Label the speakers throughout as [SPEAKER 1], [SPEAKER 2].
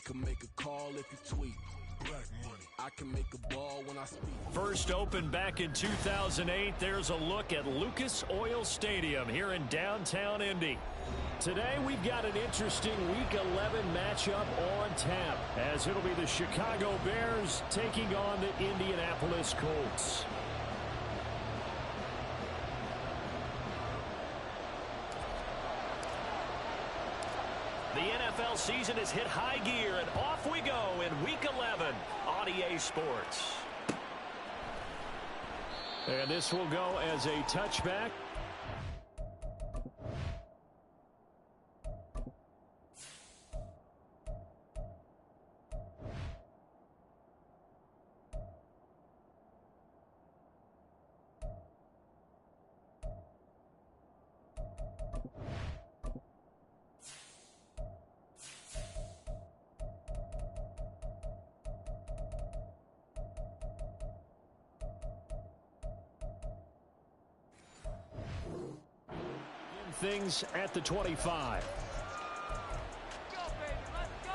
[SPEAKER 1] can make a call if you tweet. I can make a ball when I speak.
[SPEAKER 2] First opened back in 2008, there's a look at Lucas Oil Stadium here in downtown Indy. Today we've got an interesting Week 11 matchup on tap, as it'll be the Chicago Bears taking on the Indianapolis Colts. The NFL season has hit high gear, and off we go in Week 11 on EA Sports. And this will go as a touchback. Things at the 25.
[SPEAKER 3] Go, baby, let's go.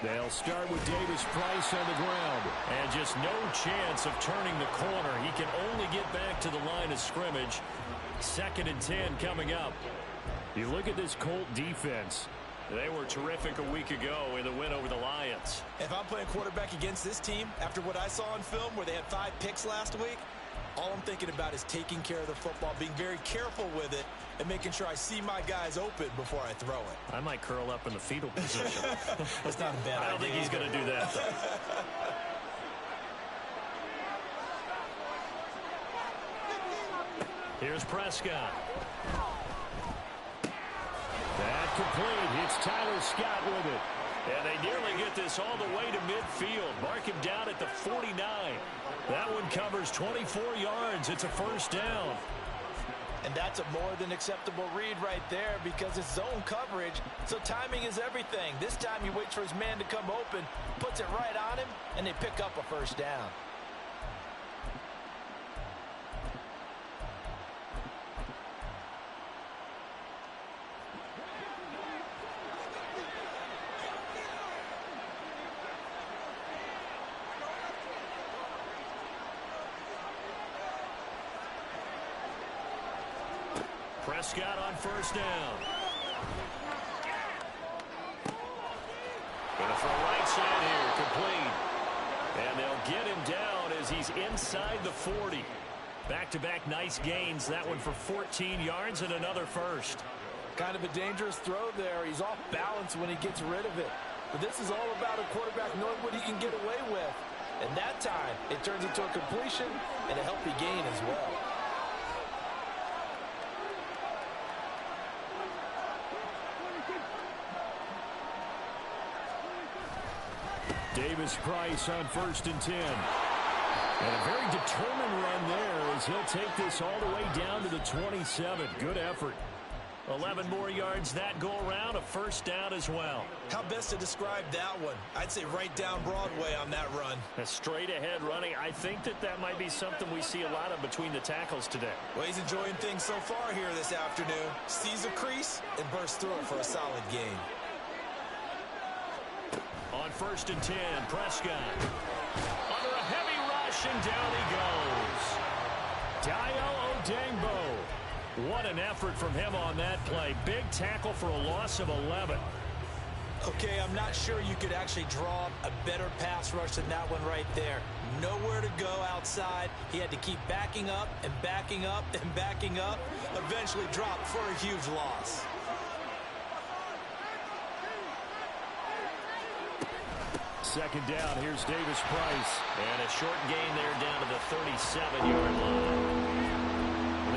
[SPEAKER 2] They'll start with Davis Price on the ground. And just no chance of turning the corner. He can only get back to the line of scrimmage. 2nd and 10 coming up. You look at this Colt defense. They were terrific a week ago in the win over the Lions.
[SPEAKER 4] If I'm playing quarterback against this team, after what I saw on film where they had 5 picks last week, all I'm thinking about is taking care of the football, being very careful with it, and making sure I see my guys open before I throw it.
[SPEAKER 2] I might curl up in the fetal position.
[SPEAKER 4] That's not a bad idea.
[SPEAKER 2] I don't think he's going to do that, though. Here's Prescott. That complete. It's Tyler Scott with it. And they nearly get this all the way to midfield. Mark him down at the 49. That one covers 24 yards. It's a first down.
[SPEAKER 4] And that's a more than acceptable read right there because it's zone coverage, so timing is everything. This time he waits for his man to come open, puts it right on him, and they pick up a first down.
[SPEAKER 2] Prescott on first down. Gonna throw right side here, complete. And they'll get him down as he's inside the 40. Back-to-back nice gains. That one for 14 yards and another first.
[SPEAKER 4] Kind of a dangerous throw there. He's off balance when he gets rid of it. But this is all about a quarterback knowing what he can get away with. And that time, it turns into a completion and a healthy gain as well.
[SPEAKER 2] Davis Price on 1st and 10. And a very determined run there as he'll take this all the way down to the 27. Good effort. 11 more yards that go around, a first down as well.
[SPEAKER 4] How best to describe that one? I'd say right down Broadway on that run.
[SPEAKER 2] A straight ahead running. I think that might be something we see a lot of between the tackles today.
[SPEAKER 4] Well, he's enjoying things so far here this afternoon. Sees a crease and bursts through it for a solid gain.
[SPEAKER 2] On 1st and 10, Prescott. Under a heavy rush, and down he goes. Dayo Odeyingbo. What an effort from him on that play. Big tackle for a loss of 11.
[SPEAKER 4] Okay, I'm not sure you could actually draw a better pass rush than that one right there. Nowhere to go outside. He had to keep backing up and backing up and backing up. Eventually dropped for a huge loss.
[SPEAKER 2] Second down, here's Davis Price. And a short gain there down to the 37-yard line.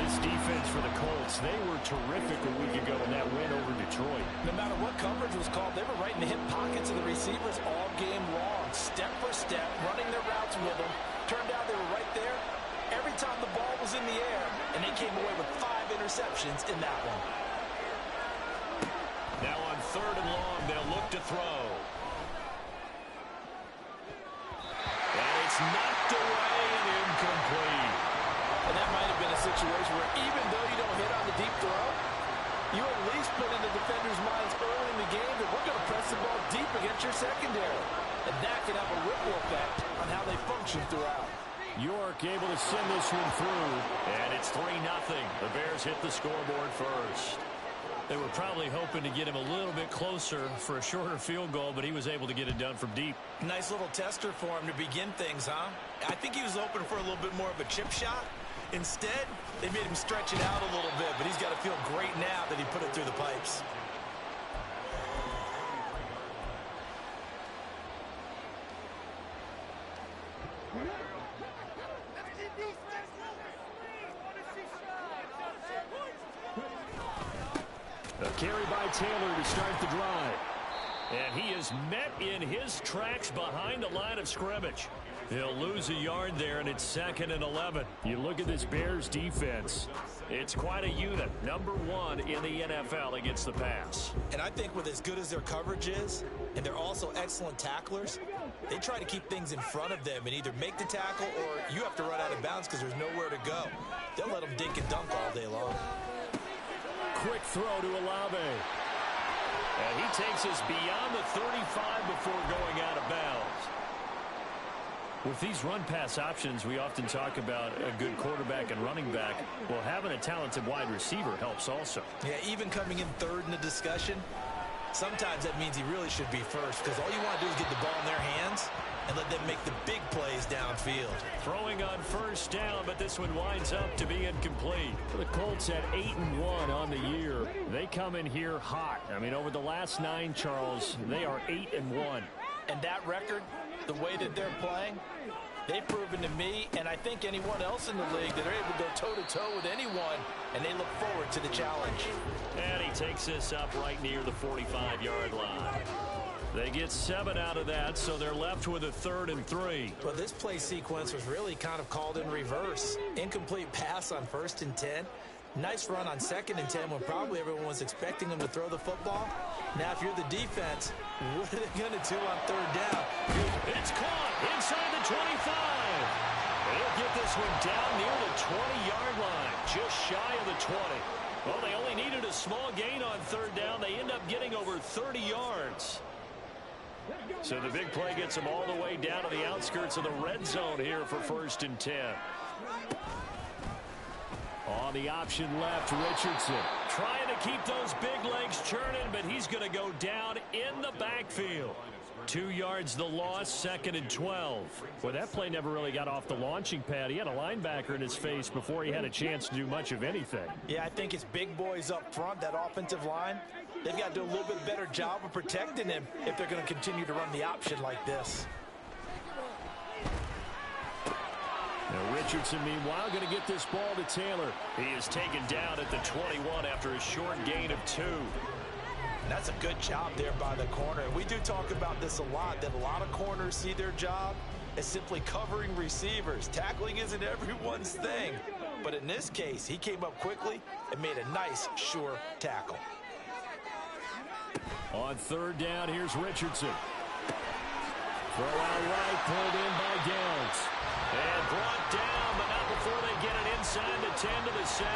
[SPEAKER 2] This defense for the Colts, they were terrific a week ago in that win over Detroit.
[SPEAKER 4] No matter what coverage was called, they were right in the hip pockets of the receivers all game long. Step for step, running their routes with them. Turned out they were right there every time the ball was in the air, and they came away with 5 interceptions in that one.
[SPEAKER 2] Now on 3rd and long, they'll look to throw. And
[SPEAKER 4] It's knocked away and incomplete.
[SPEAKER 5] And that might have been a situation where even though you don't hit on the deep throw, you at least put in the defender's minds early in the game that we're going to press the ball deep against your secondary. And that can have a ripple effect on how they function throughout.
[SPEAKER 2] York able to send this one through, and it's 3-0. The Bears hit the scoreboard first. They were probably hoping to get him a little bit closer for a shorter field goal, but he was able to get it done from deep.
[SPEAKER 4] Nice little tester for him to begin things, huh? I think he was open for a little bit more of a chip shot. Instead, they made him stretch it out a little bit, but he's got to feel great now that he put it through the pipes.
[SPEAKER 2] A carry by Taylor to start the drive. And he is met in his tracks behind the line of scrimmage. He'll lose a yard there, and it's 2nd and 11. You look at this Bears defense. It's quite a unit. Number 1 in the NFL against the pass.
[SPEAKER 4] And I think with as good as their coverage is, and they're also excellent tacklers, they try to keep things in front of them and either make the tackle or you have to run out of bounds because there's nowhere to go. They'll let them dink and dunk all day long.
[SPEAKER 2] Quick throw to Olave. And he takes us beyond the 35 before going out of bounds. With these run-pass options, we often talk about a good quarterback and running back. Well, having a talented wide receiver helps also.
[SPEAKER 4] Yeah, even coming in third in the discussion, sometimes that means he really should be first because all you want to do is get the ball in their hands and let them make the big plays downfield.
[SPEAKER 2] Throwing on first down, but this one winds up to be incomplete. The Colts at 8-1 on the year. They come in here hot. I mean, over the last 9, Charles, they are 8-1.
[SPEAKER 4] And that record, the way that they're playing, they've proven to me, and I think anyone else in the league, that they're able to go toe-to-toe with anyone, and they look forward to the challenge.
[SPEAKER 2] And he takes this up right near the 45-yard line. They get 7 out of that, so they're left with a 3rd and 3.
[SPEAKER 4] Well, this play sequence was really kind of called in reverse. Incomplete pass on 1st and 10. Nice run on 2nd and 10 when probably everyone was expecting them to throw the football. Now, if you're the defense, what are they going to do on 3rd down?
[SPEAKER 2] It's caught inside the 25. They'll get this one down near the 20-yard line, just shy of the 20. Well, they only needed a small gain on 3rd down. They end up getting over 30 yards. So the big play gets them all the way down to the outskirts of the red zone here for 1st and 10. On the option left, Richardson trying to keep those big legs churning, but he's going to go down in the backfield. 2 yards the loss, 2nd and 12. Well, that play never really got off the launching pad. He had a linebacker in his face before he had a chance to do much of anything.
[SPEAKER 4] Yeah, I think it's big boys up front, that offensive line. They've got to do a little bit better job of protecting him if they're going to continue to run the option like this.
[SPEAKER 2] Now Richardson, meanwhile, going to get this ball to Taylor. He is taken down at the 21 after a short gain of 2.
[SPEAKER 4] That's a good job there by the corner. We do talk about this a lot, that a lot of corners see their job as simply covering receivers. Tackling isn't everyone's thing. But in this case, he came up quickly and made a nice, sure tackle.
[SPEAKER 2] On 3rd down, here's Richardson. Throw out right, pulled in by Downs. And brought down, but not before they get it inside the 10 to the 7.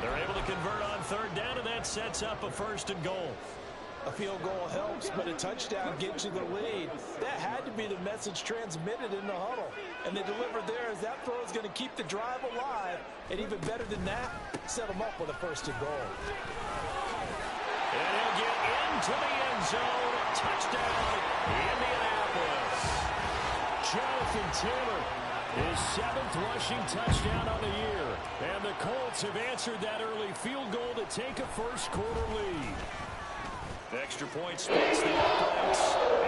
[SPEAKER 2] They're able to convert on 3rd down, and that sets up a 1st and goal.
[SPEAKER 4] A field goal helps, but a touchdown gets you the lead. That had to be the message transmitted in the huddle. And they delivered there as that throw is going to keep the drive alive. And even better than that, set them up with a 1st and goal.
[SPEAKER 2] And he'll get into the end zone. Touchdown, Indianapolis. Jonathan Taylor, his 7th rushing touchdown on the year. And the Colts have answered that early field goal to take a first-quarter lead. Extra point splits the offense,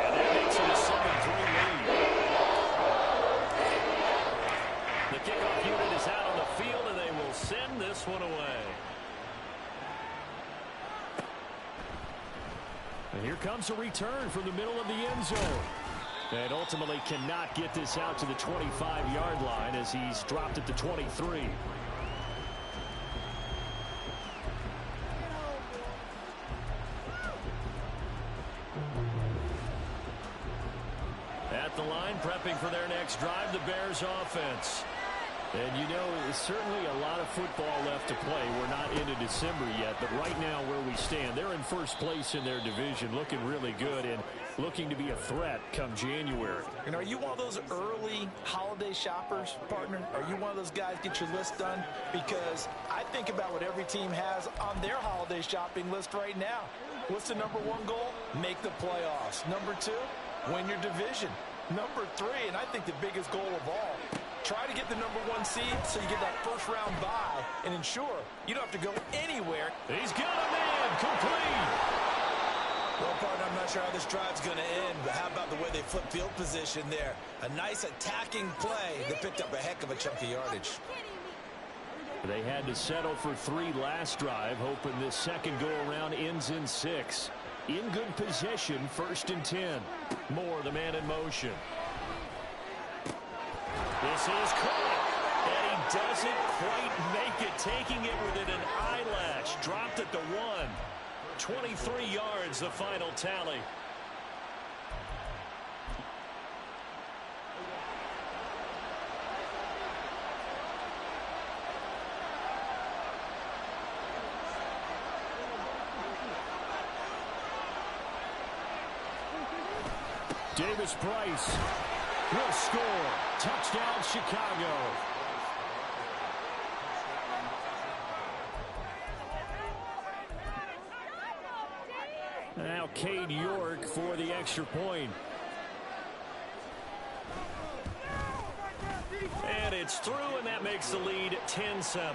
[SPEAKER 2] and that makes it a 7-3 lead. The kickoff unit is out on the field, and they will send this one away. And here comes a return from the middle of the end zone. And ultimately cannot get this out to the 25-yard line as he's dropped at the 23. At the line, prepping for their next drive, the Bears offense. And, you know, certainly a lot of football left to play. We're not into December yet, but right now where we stand, they're in first place in their division, looking really good and looking to be a threat come January.
[SPEAKER 4] And are you one of those early holiday shoppers, partner? Are you one of those guys get your list done? Because I think about what every team has on their holiday shopping list right now. What's the number one goal? Make the playoffs. Number two, win your division. Number three, and I think the biggest goal of all, try to get the number one seed so you get that first round bye and ensure you don't have to go anywhere.
[SPEAKER 2] He's got a man complete.
[SPEAKER 4] Well, partner, I'm not sure how this drive's going to end, but how about the way they flip field position there? A nice attacking play that picked up a heck of a chunk of yardage.
[SPEAKER 2] They had to settle for 3 last drive, hoping this second go-around ends in 6. In good position, 1st and 10. Moore, the man in motion. This is caught, and he doesn't quite make it, taking it within an eyelash. Dropped at the 1. 23 yards, the final tally. Davis-Price will score. Touchdown, Chicago. Now Cade York for the extra point. And it's through, and that makes the lead 10-7.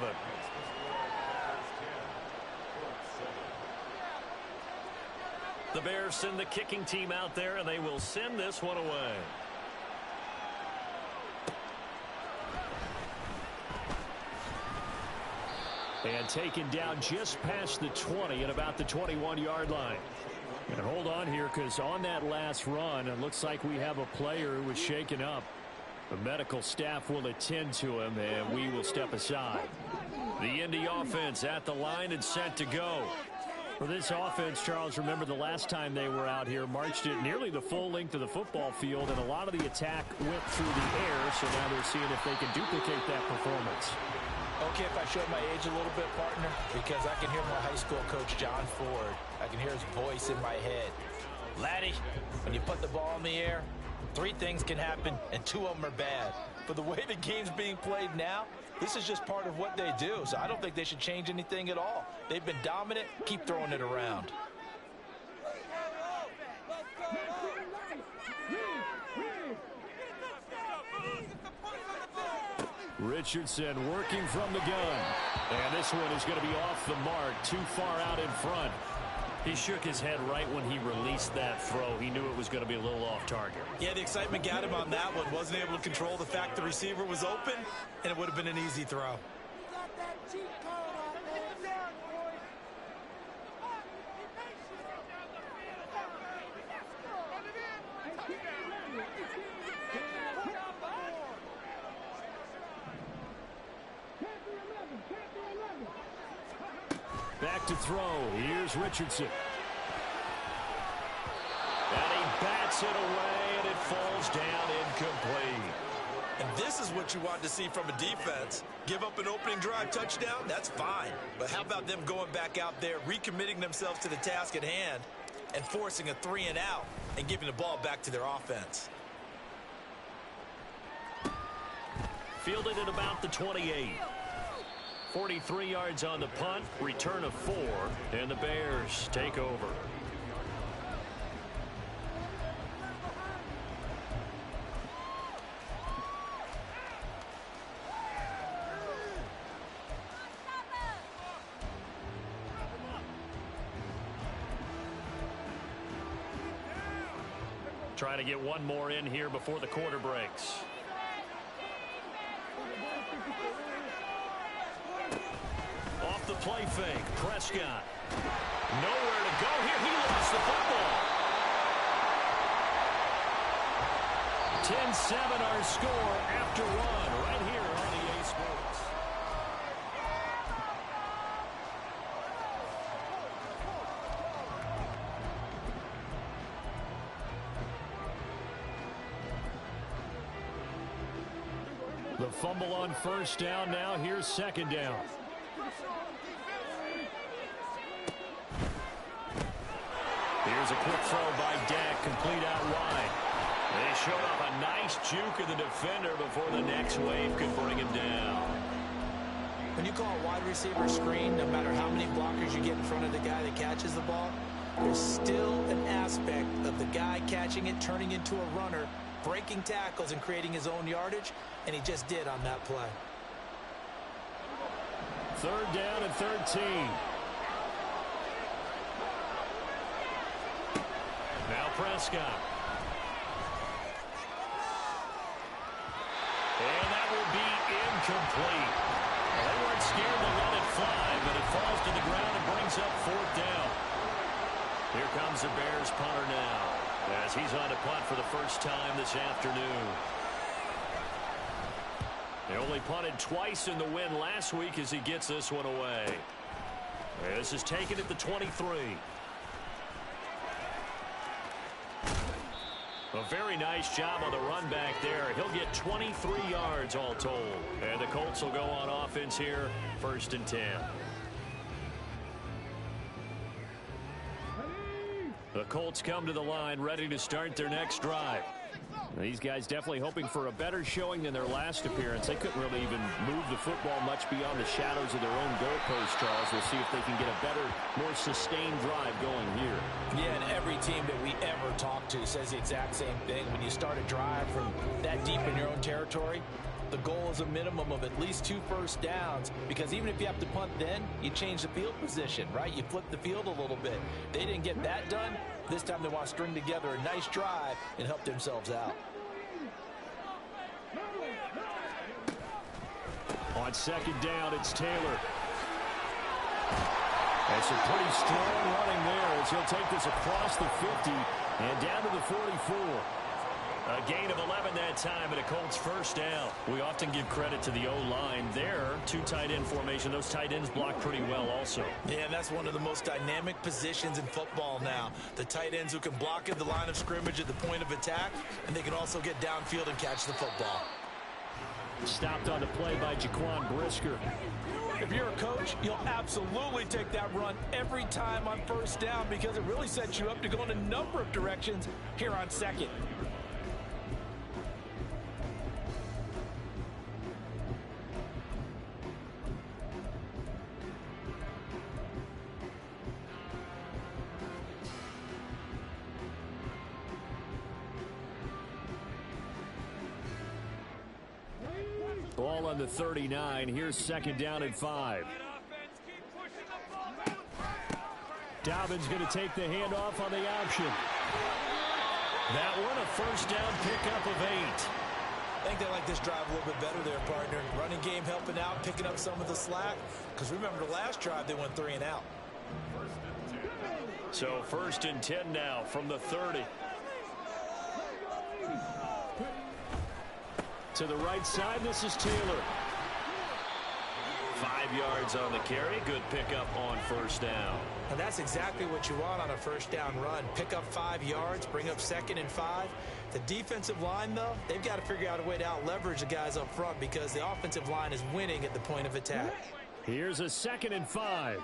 [SPEAKER 2] The Bears send the kicking team out there, and they will send this one away. And taken down just past the 20 at about the 21-yard line. And hold on here, because on that last run, it looks like we have a player who was shaken up. The medical staff will attend to him, and we will step aside. The Indy offense at the line and set to go. For this offense, Charles, remember the last time they were out here, marched it nearly the full length of the football field, and a lot of the attack went through the air, so now they're seeing if they can duplicate that performance.
[SPEAKER 4] Okay, if I showed my age a little bit, partner, because I can hear my high school coach, John Ford. I can hear his voice in my head. Laddie, when you put the ball in the air, 3 things can happen, and 2 of them are bad. But the way the game's being played now, this is just part of what they do, so I don't think they should change anything at all. They've been dominant. Keep throwing it around.
[SPEAKER 2] Richardson working from the gun. And this one is going to be off the mark, too far out in front. He shook his head right when he released that throw. He knew it was going to be a little off target.
[SPEAKER 4] Yeah, the excitement got him on that one. Wasn't able to control the fact the receiver was open, and it would have been an easy throw.
[SPEAKER 2] Back to throw. Here's Richardson. And he bats it away, and it falls down incomplete.
[SPEAKER 4] And this is what you want to see from a defense. Give up an opening drive touchdown, that's fine. But how about them going back out there, recommitting themselves to the task at hand, and forcing a 3 and out, and giving the ball back to their offense.
[SPEAKER 2] Fielded at about the 28. 43 yards on the punt, return of 4, and the Bears take over. Trying to get one more in here before the quarter breaks. Off the play fake, Prescott. Nowhere to go here. He lost the football. 10-7 our score after 1 right here on EA Sports. The fumble on first down. Now here's second down. Here's a quick throw by Dak, complete out wide. They showed off a nice juke of the defender before the next wave could bring him down.
[SPEAKER 4] When you call a wide receiver screen, no matter how many blockers you get in front of the guy that catches the ball, there's still an aspect of the guy catching it, turning into a runner, breaking tackles and creating his own yardage, and he just did on that play.
[SPEAKER 2] Third down and 13. Now Prescott. And that will be incomplete. Well, they weren't scared to let it fly, but it falls to the ground and brings up fourth down. Here comes the Bears punter now, as he's on to punt for the first time this afternoon. They only punted twice in the win last week as he gets this one away. This is taken at the 23. A very nice job on the run back there. He'll get 23 yards all told. And the Colts will go on offense here, 1st and 10. The Colts come to the line ready to start their next drive. These guys definitely hoping for a better showing than their last appearance. They couldn't really even move the football much beyond the shadows of their own goalpost, Charles. We'll see if they can get a better, more sustained drive going here.
[SPEAKER 4] Yeah, and every team that we ever talk to says the exact same thing. When you start a drive from that deep in your own territory, the goal is a minimum of at least 2 first downs, because even if you have to punt then, you change the field position, right? You flip the field a little bit. They didn't get that done. This time they want to string together a nice drive and help themselves out.
[SPEAKER 2] On second down, it's Taylor. That's a pretty strong running there as he'll take this across the 50 and down to the 44. A gain of 11 that time and a Colts first down. We often give credit to the O-line there. 2 tight end formation. Those tight ends block pretty well also.
[SPEAKER 4] Yeah, and that's one of the most dynamic positions in football now. The tight ends who can block at the line of scrimmage at the point of attack, and they can also get downfield and catch the football.
[SPEAKER 2] Stopped on the play by Jaquan Brisker.
[SPEAKER 4] If you're a coach, you'll absolutely take that run every time on first down, because it really sets you up to go in a number of directions here on second.
[SPEAKER 2] Ball on the 39. Here's second down and 5. Dobbins going to take the handoff on the option. That one a first down pickup of 8.
[SPEAKER 4] I think they like this drive a little bit better there, partner. Running game helping out, picking up some of the slack. Because remember, the last drive they went 3 and out.
[SPEAKER 2] So 1st and 10 now from the 30. To the right side, this is Taylor. 5 yards on the carry. Good pickup on first down.
[SPEAKER 4] And that's exactly what you want on a first down run. Pick up 5 yards, bring up 2nd and 5. The defensive line, though, they've got to figure out a way to out-leverage the guys up front, because the offensive line is winning at the point of attack.
[SPEAKER 2] Here's a 2nd and 5.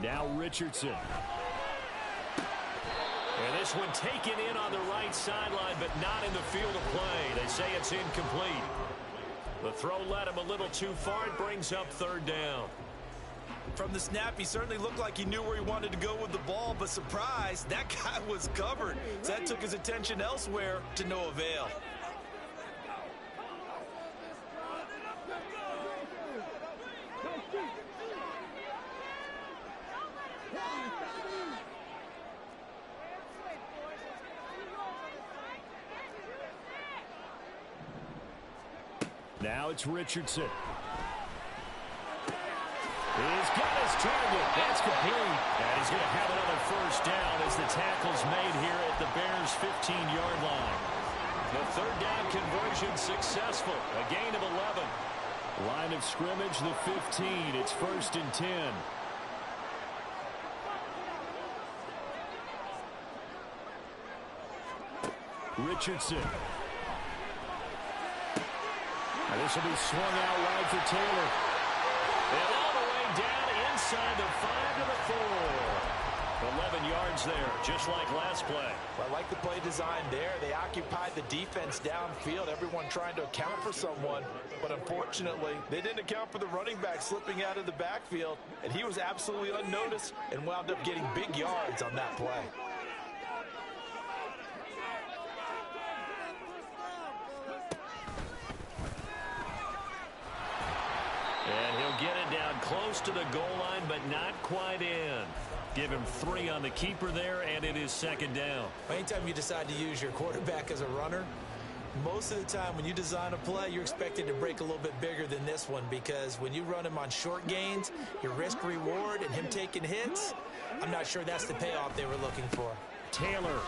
[SPEAKER 2] Now Richardson. And this one taken in on the right sideline, but not in the field of play. They say it's incomplete. The throw led him a little too far. It brings up 3rd down.
[SPEAKER 4] From the snap, he certainly looked like he knew where he wanted to go with the ball, but surprise, that guy was covered. So that took his attention elsewhere to no avail.
[SPEAKER 2] Now it's Richardson. He's got his target. That's complete. And he's going to have another first down as the tackle's made here at the Bears' 15-yard line. The 3rd down conversion successful. A gain of 11. Line of scrimmage, the 15. It's 1st and 10. Richardson. And this will be swung out wide for Taylor. And all the way down inside the 5 to the 4. 11 yards there, just like last play.
[SPEAKER 4] Well, I like the play design there. They occupied the defense downfield, everyone trying to account for someone. But unfortunately, they didn't account for the running back slipping out of the backfield. And he was absolutely unnoticed and wound up getting big yards on that play.
[SPEAKER 2] And he'll get it down close to the goal line, but not quite in. Give him 3 on the keeper there, and it is 2nd down.
[SPEAKER 4] Anytime you decide to use your quarterback as a runner, most of the time when you design a play, you're expected to break a little bit bigger than this one, because when you run him on short gains, your risk-reward and him taking hits, I'm not sure that's the payoff they were looking for.
[SPEAKER 2] Taylor,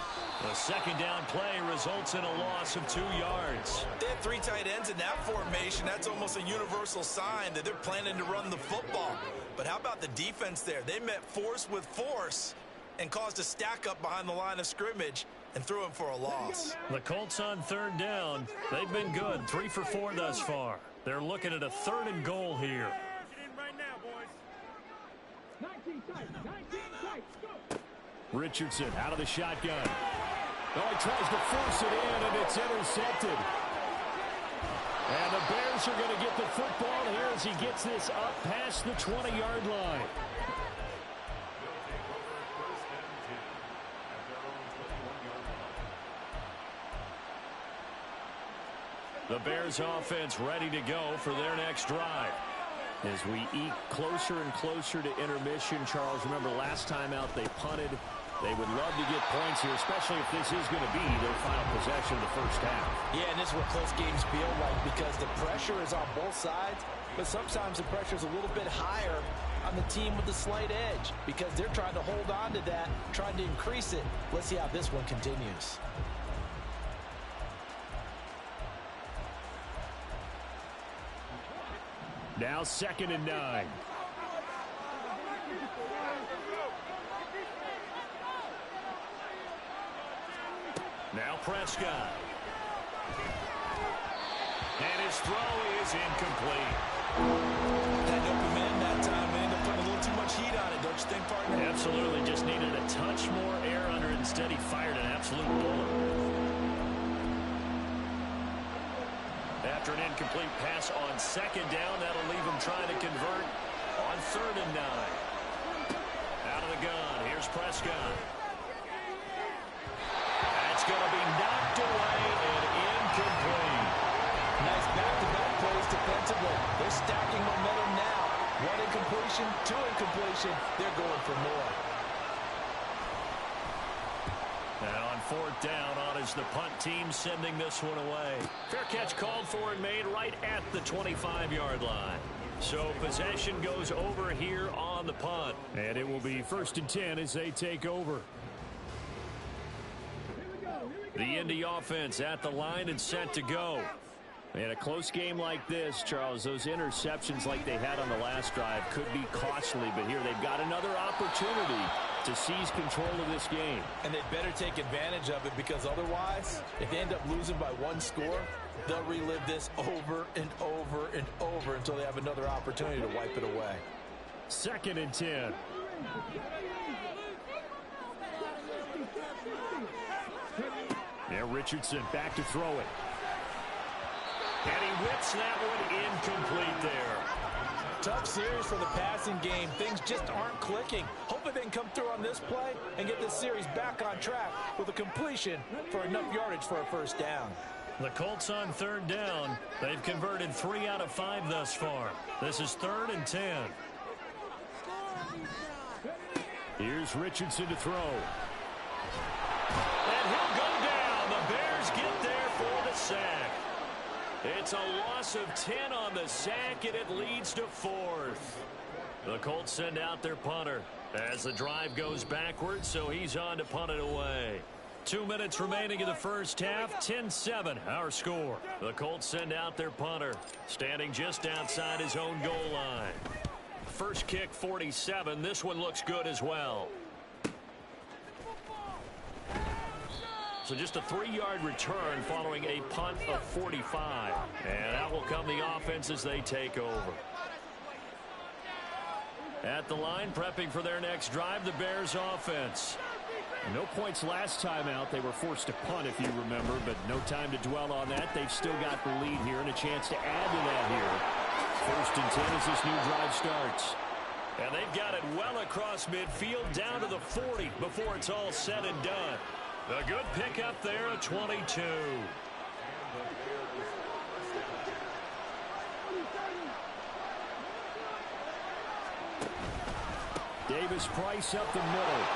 [SPEAKER 2] the 2nd down play results in a loss of 2 yards.
[SPEAKER 4] They had 3 tight ends in that formation. That's almost a universal sign that they're planning to run the football. But how about the defense there? They met force with force and caused a stack up behind the line of scrimmage and threw him for a loss.
[SPEAKER 2] The Colts on 3rd down. They've been good, 3 for 4 thus far. They're looking at a 3rd and goal here. Richardson out of the shotgun. Oh, he tries to force it in, and it's intercepted. And the Bears are going to get the football here as he gets this up past the 20-yard line. The Bears offense ready to go for their next drive. As we eke closer and closer to intermission, Charles, remember last time out they punted. They would love to get points here, especially if this is going to be their final possession of the first half.
[SPEAKER 4] Yeah, and this is what close games feel like, because the pressure is on both sides, but sometimes the pressure is a little bit higher on the team with the slight edge, because they're trying to hold on to that, trying to increase it. Let's see how this one continues.
[SPEAKER 2] Now 2nd and 9. Now Prescott. And his throw is incomplete.
[SPEAKER 4] That open man that time, they ended up putting a little too much heat on it, don't you think, partner?
[SPEAKER 2] Absolutely, just needed a touch more air under it. Instead, he fired an absolute bullet. After an incomplete pass on 2nd down, that'll leave him trying to convert on 3rd and 9. Out of the gun, here's Prescott. That's going to be knocked away and incomplete.
[SPEAKER 4] Nice back-to-back plays defensively. They're stacking momentum now. 1 incompletion, 2 incompletion. They're going for more.
[SPEAKER 2] And on 4th down, on is the punt team sending this one away. Fair catch called for and made right at the 25-yard line. So possession goes over here on the punt. And it will be 1st and 10 as they take over. The Indy offense at the line and set to go. In a close game like this, Charles, those interceptions like they had on the last drive could be costly, but here they've got another opportunity to seize control of this game.
[SPEAKER 4] And they'd better take advantage of it, because otherwise, if they end up losing by 1 score, they'll relive this over and over and over until they have another opportunity to wipe it away.
[SPEAKER 2] 2nd and 10. Now Richardson back to throw it. And he whips that one incomplete there.
[SPEAKER 4] Tough series for the passing game. Things just aren't clicking. Hopefully they can come through on this play and get this series back on track with a completion for enough yardage for a 1st down.
[SPEAKER 2] The Colts on 3rd down. They've converted 3 out of 5 thus far. This is 3rd and 10. Here's Richardson to throw. And he'll go down. The Bears get there for the sack. It's a loss of 10 on the sack, and it leads to 4th. The Colts send out their punter as the drive goes backwards, so he's on to punt it away. 2 minutes remaining in the first half, 10-7 our score. The Colts send out their punter, standing just outside his own goal line. First kick, 47. This one looks good as well. So just a 3-yard return following a punt of 45. And out will come the offense as they take over. At the line, prepping for their next drive, the Bears offense. No points last time out. They were forced to punt, if you remember, but no time to dwell on that. They've still got the lead here and a chance to add to that here. 1st and 10 as this new drive starts. And they've got it well across midfield down to the 40 before it's all said and done. A good pickup there at 22. Davis Price up the middle.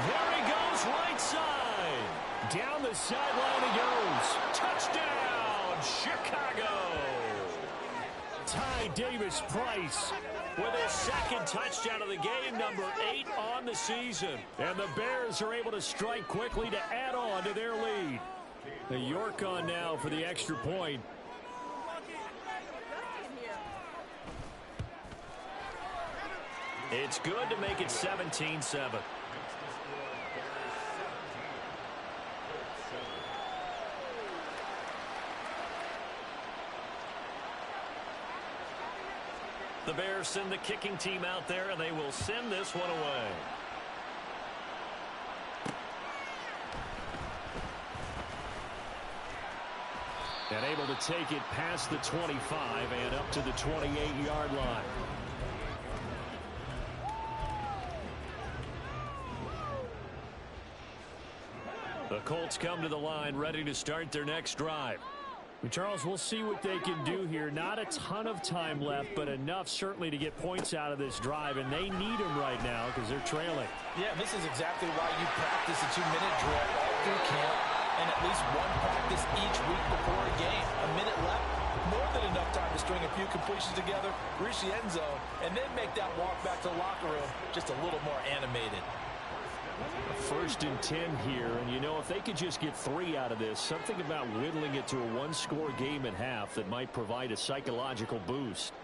[SPEAKER 2] There he goes, right side. Down the sideline he goes. Touchdown, Chicago. Ty Davis Price with his 2nd touchdown of the game, number 8 on the season. And the Bears are able to strike quickly to add on to their lead. The York on now for the extra point. It's good to make it 17-7. The Bears send the kicking team out there, and they will send this one away. And able to take it past the 25 and up to the 28-yard line. The Colts come to the line, ready to start their next drive. Charles, we'll see what they can do here. Not a ton of time left, but enough certainly to get points out of this drive, and they need them right now because they're trailing.
[SPEAKER 4] Yeah, this is exactly why you practice a 2-minute drill all through camp and at least one practice each week before a game. A minute left, more than enough time to string a few completions together, reach the end zone, and then make that walk back to the locker room just a little more animated.
[SPEAKER 2] 1st and 10 here, and you know, if they could just get 3 out of this, something about whittling it to a 1-score game at half that might provide a psychological boost.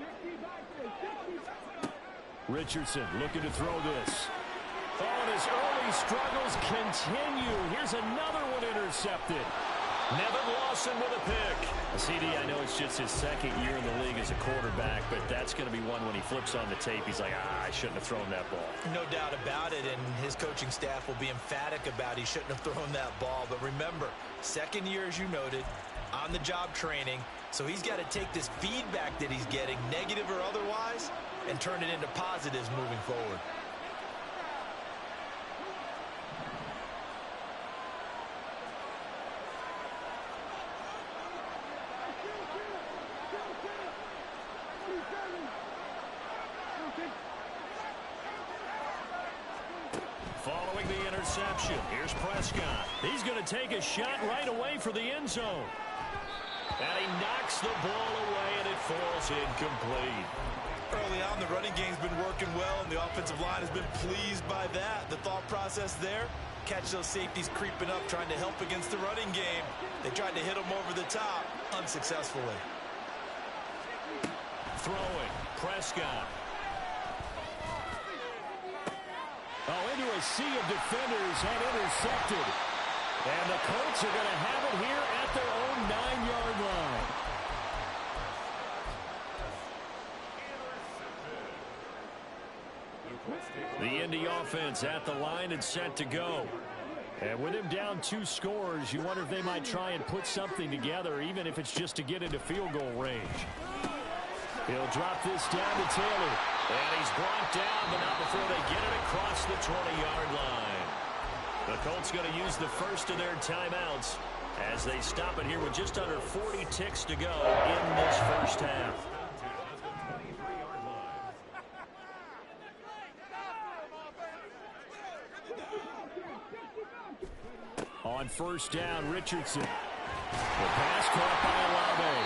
[SPEAKER 2] Richardson looking to throw this. Oh, and his early struggles continue. Here's another one intercepted. Nevin Lawson with a pick. CD, I know it's just his 2nd year in the league as a quarterback, but that's going to be one when he flips on the tape. He's like, I shouldn't have thrown that ball.
[SPEAKER 4] No doubt about it, and his coaching staff will be emphatic about he shouldn't have thrown that ball. But remember, 2nd year, as you noted, on-the-job training, so he's got to take this feedback that he's getting, negative or otherwise, and turn it into positives moving forward.
[SPEAKER 2] Following the interception, here's Prescott. He's going to take a shot right away for the end zone. And he knocks the ball away, and it falls incomplete.
[SPEAKER 4] Early on, the running game's been working well, and the offensive line has been pleased by that. The thought process there, catch those safeties creeping up, trying to help against the running game. They tried to hit them over the top, unsuccessfully.
[SPEAKER 2] Throwing, Prescott. Oh, into a sea of defenders and intercepted. And the Colts are going to have it here at their own 9-yard line. The Indy offense at the line and set to go. And with him down 2 scores, you wonder if they might try and put something together, even if it's just to get into field goal range. He'll drop this down to Taylor. And he's brought down, but not before they get it across the 20-yard line. The Colts going to use the first of their timeouts as they stop it here with just under 40 ticks to go in this first half. On first down, Richardson. The pass caught by Olave.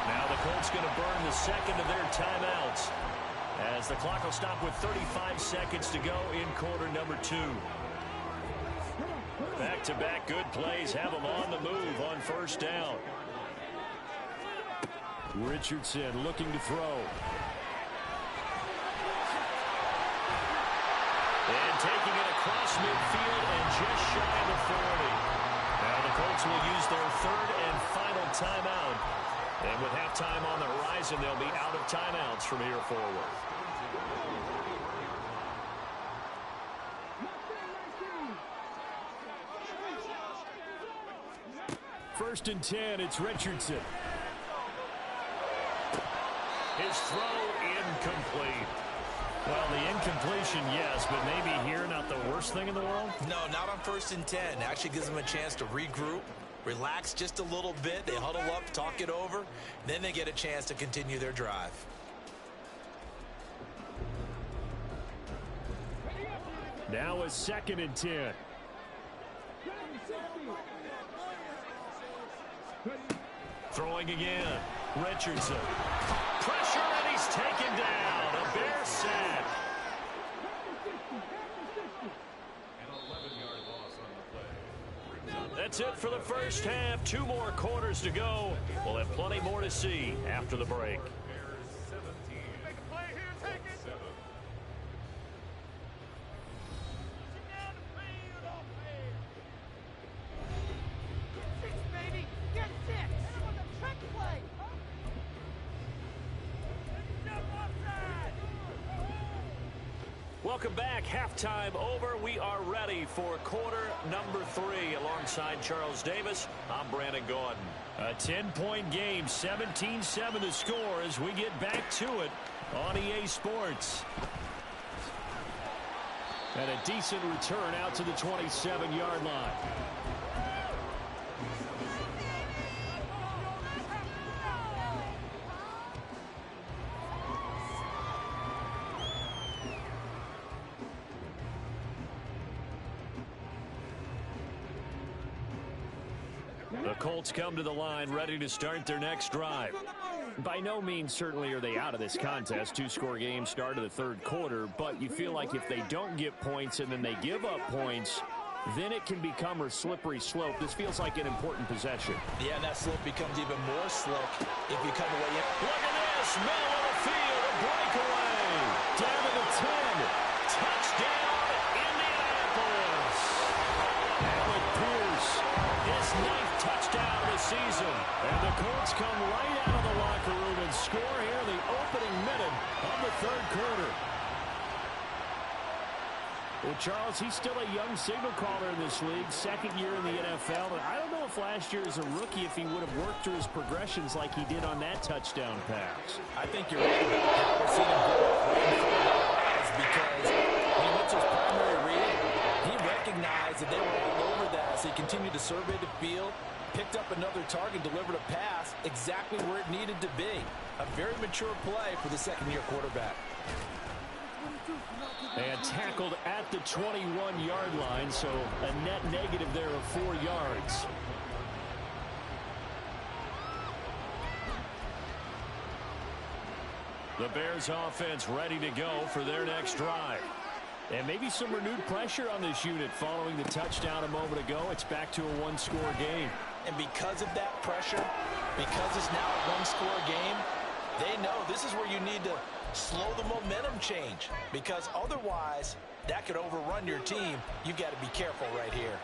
[SPEAKER 2] Now the Colts going to burn the second of their timeouts as the clock will stop with 35 seconds to go in quarter number 2. Back-to-back good plays have them on the move on first down. Richardson looking to throw. And taking it across midfield and just shy of the 40. Now the Colts will use their third and final timeout. And with halftime on the horizon, they'll be out of timeouts from here forward. First and 10, it's Richardson. His throw incomplete. Well, the incompletion, yes, but maybe here not the worst thing in the world?
[SPEAKER 4] No, not on first and 10. Actually gives them a chance to regroup, relax just a little bit. They huddle up, talk it over, then they get a chance to continue their drive.
[SPEAKER 2] Now a second and 10. Throwing again. Richardson. Pressure, and he's taken down. A Bears sack. That's it for the first half. 2 more quarters to go. We'll have plenty more to see after the break.
[SPEAKER 3] Make a play here, take it. Sit down the field, off there. Get 6, baby. Get 6. That was a trick play. Jump offside.
[SPEAKER 2] Welcome back. Halftime over. We are ready for quarter number 3. Alongside Charles Davis, I'm Brandon Gaudin. A 10-point game, 17-7 the score as we get back to it on EA Sports. And a decent return out to the 27-yard line. The Colts come to the line ready to start their next drive. By no means certainly are they out of this contest. 2-score game start of the third quarter, but you feel like if they don't get points and then they give up points, then it can become a slippery slope. This feels like an important possession.
[SPEAKER 4] Yeah, and that slope becomes even more slick if you come away in.
[SPEAKER 2] Look at this, middle of the field, a breakaway. Down to the 10. Touchdown, Indianapolis. Alec Pierce, his 9th touchdown of the season. And the Colts come right out of the locker room and score here in the opening minute of the third quarter. Well, Charles, he's still a young signal caller in this league, second year in the NFL. And I don't know if last year as a rookie, if he would have worked through his progressions like he did on that touchdown pass.
[SPEAKER 4] I think you're right about that. We're seeing him grow because when he went to his primary read, he recognized that they were all over that. So he continued to survey the field, picked up another target, delivered a pass exactly where it needed to be. A very mature play for the second-year quarterback.
[SPEAKER 2] And tackled at the 21-yard line, so a net negative there of 4 yards. The Bears offense ready to go for their next drive. And maybe some renewed pressure on this unit following the touchdown a moment ago. It's back to a 1-score game.
[SPEAKER 4] And because of that pressure, because it's now a 1-score game, they know this is where you need to slow the momentum change, because otherwise that could overrun your team. You've got to be careful right here.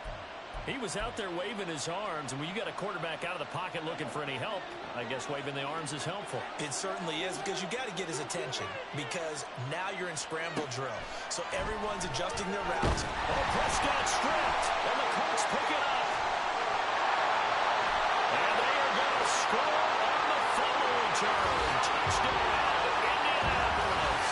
[SPEAKER 2] He was out there waving his arms, and when you got a quarterback out of the pocket looking for any help, I guess waving the arms is helpful.
[SPEAKER 4] It certainly is, because you got to get his attention, because now you're in scramble drill. So everyone's adjusting their routes.
[SPEAKER 2] Oh, Prescott stripped, and the Colts pick it up. And they are going to score on the fumble return. Touchdown, Indianapolis.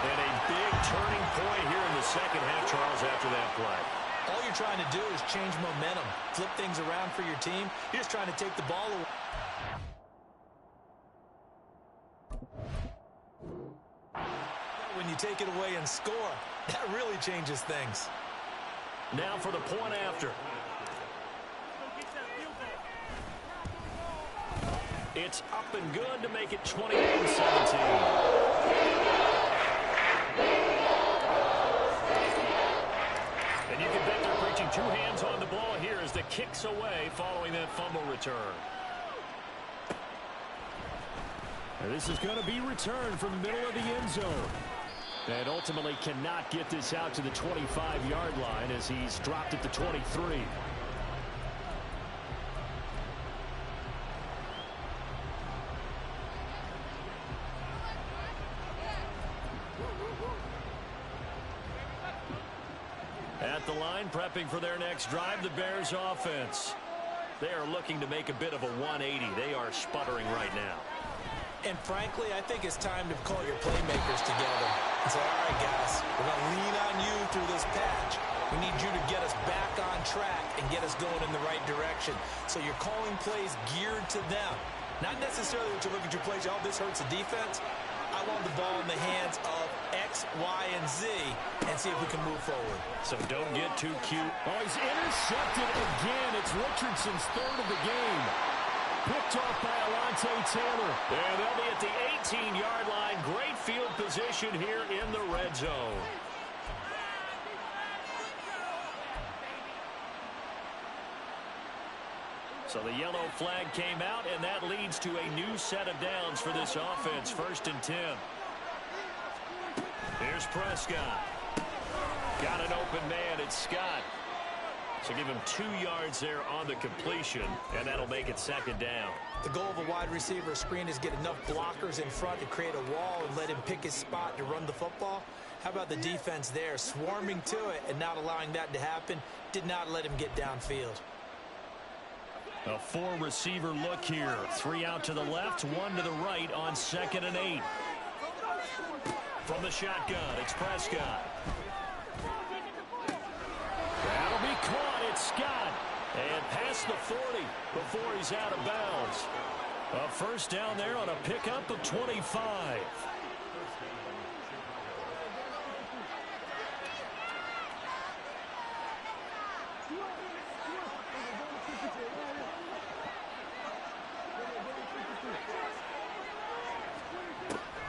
[SPEAKER 2] And a big turning point here in the second half, Charles, after that play.
[SPEAKER 4] All you're trying to do is change momentum, flip things around for your team. You're just trying to take the ball away. When you take it away and score, that really changes things.
[SPEAKER 2] Now for the point after. It's up and good to make it 21-17. And you can bet they're preaching 2 hands on the ball here as the kick's away following that fumble return. And this is going to be returned from the middle of the end zone. And ultimately cannot get this out to the 25-yard line as he's dropped at the 23. At the line, prepping for their next drive, the Bears offense. They are looking to make a bit of a 180. They are sputtering right now.
[SPEAKER 4] And frankly, I think it's time to call your playmakers together and say, all right, guys, we're going to lean on you through this patch. We need you to get us back on track and get us going in the right direction. So you're calling plays geared to them. Not necessarily that you look at your plays, oh, this hurts the defense. I want the ball in the hands of X, Y, and Z and see if we can move forward.
[SPEAKER 2] So don't get too cute. Oh, he's intercepted again. It's Richardson's third of the game. Picked off by Alontae Taylor. And they'll be at the 18-yard line. Great field position here in the red zone. So the yellow flag came out, and that leads to a new set of downs for this offense. 1st and 10. Here's Prescott. Got an open man. It's Scott. So give him 2 yards there on the completion, and that'll make it 2nd down.
[SPEAKER 4] The goal of a wide receiver screen is get enough blockers in front to create a wall and let him pick his spot to run the football. How about the defense there, swarming to it and not allowing that to happen? Did not let him get downfield.
[SPEAKER 2] A 4-receiver look here. 3 out to the left, 1 to the right on 2nd and 8. From the shotgun, it's Prescott. That'll be caught. It's Scott. And past the 40 before he's out of bounds. A 1st down there on a pickup of 25.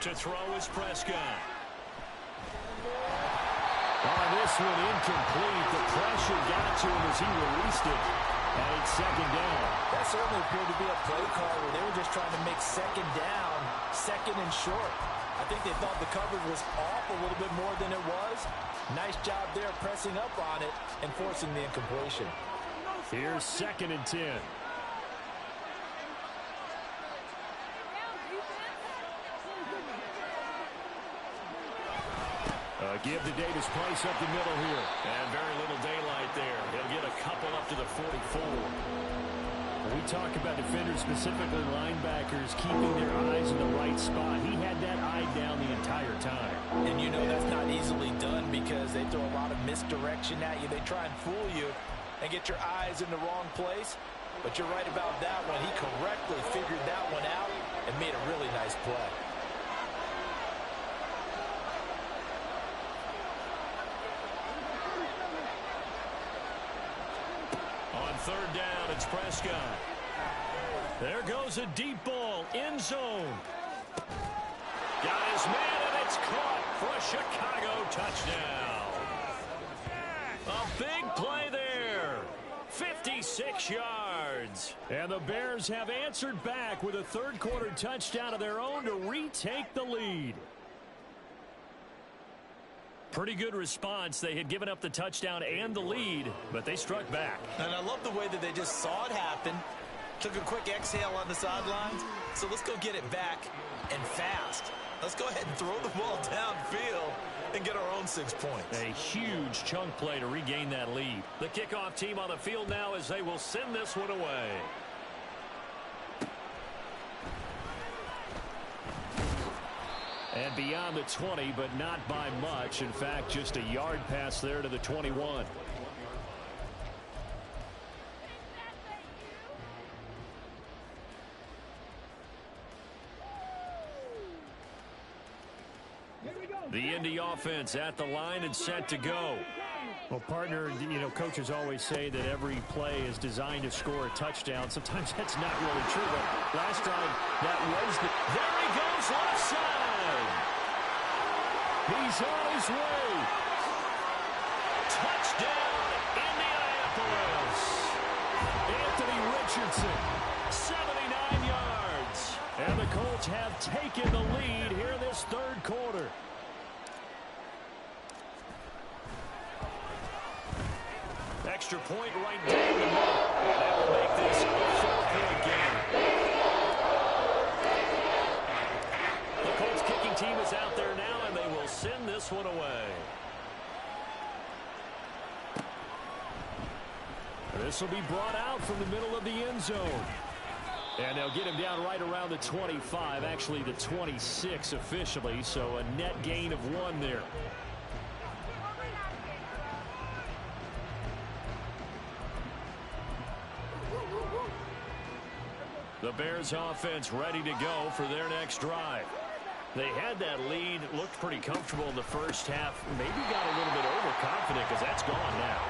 [SPEAKER 2] To throw is Prescott. On this one, incomplete. The pressure got to him as he released it. And it's 2nd down.
[SPEAKER 4] That certainly appeared to be a play call where they were just trying to make 2nd down, 2nd and short. I think they thought the coverage was off a little bit more than it was. Nice job there pressing up on it and forcing the incompletion.
[SPEAKER 2] Here's 2nd and 10. Give to Davis Price up the middle here. And very little daylight there. He'll get a couple up to the 44. We talk about defenders, specifically linebackers, keeping their eyes in the right spot. He had that eye down the entire time.
[SPEAKER 4] And you know that's not easily done because they throw a lot of misdirection at you. They try and fool you and get your eyes in the wrong place. But you're right about that one. He correctly figured that one out and made a really nice play.
[SPEAKER 2] On 3rd down, it's Prescott. There goes a deep ball, end zone. Got his man, and it's caught for a Chicago touchdown. A big play there. 56 yards. And the Bears have answered back with a 3rd-quarter touchdown of their own to retake the lead. Pretty good response. They had given up the touchdown and the lead, but they struck back.
[SPEAKER 4] And I love the way that they just saw it happen, took a quick exhale on the sidelines. So let's go get it back and fast. Let's go ahead and throw the ball downfield and get our own 6 points.
[SPEAKER 2] A huge chunk play to regain that lead. The kickoff team on the field now as they will send this one away. And beyond the 20, but not by much. In fact, just a yard pass there to the 21. The Indy offense at the line and set to go. Well, partner, you know, coaches always say that every play is designed to score a touchdown. Sometimes that's not really true, but last drive, that was the... There he goes, left side. He's on his way. Touchdown, Indianapolis. Anthony Richardson, 79 yards. And the Colts have taken the lead here in this 3rd quarter. extra point right down the middle. And that will make this a 4-point game. The Colts kicking team is out there now, and they will send this one away. This will be brought out from the middle of the end zone. And they'll get him down right around the 25, actually the 26 officially, so a net gain of 1 there. The Bears offense ready to go for their next drive. They had that lead, looked pretty comfortable in the first half, maybe got a little bit overconfident because that's gone now.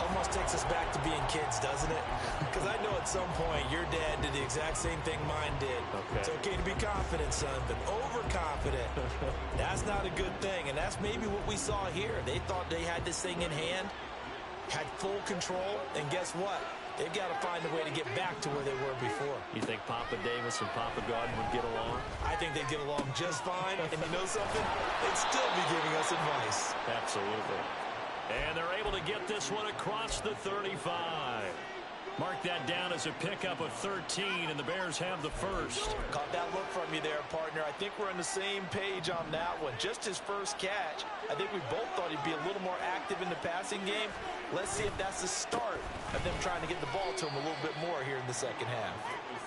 [SPEAKER 4] Almost takes us back to being kids, doesn't it? Because I know at some point your dad did the exact same thing mine did. Okay. It's okay to be confident, son, but overconfident, that's not a good thing. And that's maybe what we saw here. They thought they had this thing in hand, had full control, and guess what? They've got to find a way to get back to where they were before.
[SPEAKER 2] You think Papa Davis and Papa Gordon would get along?
[SPEAKER 4] I think they'd get along just fine. And you know something? They'd still be giving us advice.
[SPEAKER 2] Absolutely. And they're able to get this one across the 35. Mark that down as a pickup of 13, and the Bears have the first.
[SPEAKER 4] Caught that look from you there, partner. I think we're on the same page on that one. Just his first catch. I think we both thought he'd be a little more active in the passing game. Let's see if that's the start of them trying to get the ball to him a little bit more here in the second half.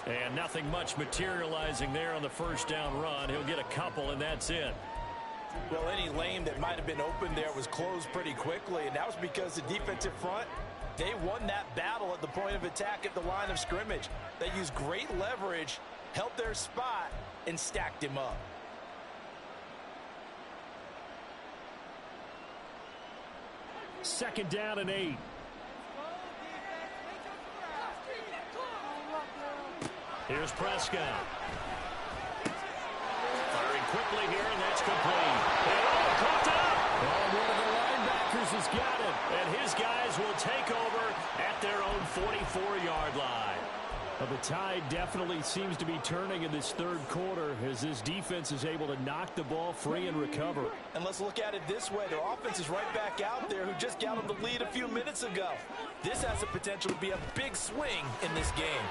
[SPEAKER 2] And nothing much materializing there on the first down run. He'll get a couple, and that's it.
[SPEAKER 4] Well, any lane that might have been open there was closed pretty quickly, and that was because the defensive front, they won that battle at the point of attack at the line of scrimmage. They used great leverage, held their spot, and stacked him up.
[SPEAKER 2] Second down and 8. Here's Prescott. Firing quickly here, and that's complete. And caught up. And one of the linebackers has got it. And his guys will take over at their own 44-yard line. Well, the tide definitely seems to be turning in this third quarter as this defense is able to knock the ball free and recover.
[SPEAKER 4] And let's look at it this way. Their offense is right back out there who just got them the lead a few minutes ago. This has the potential to be a big swing in this game.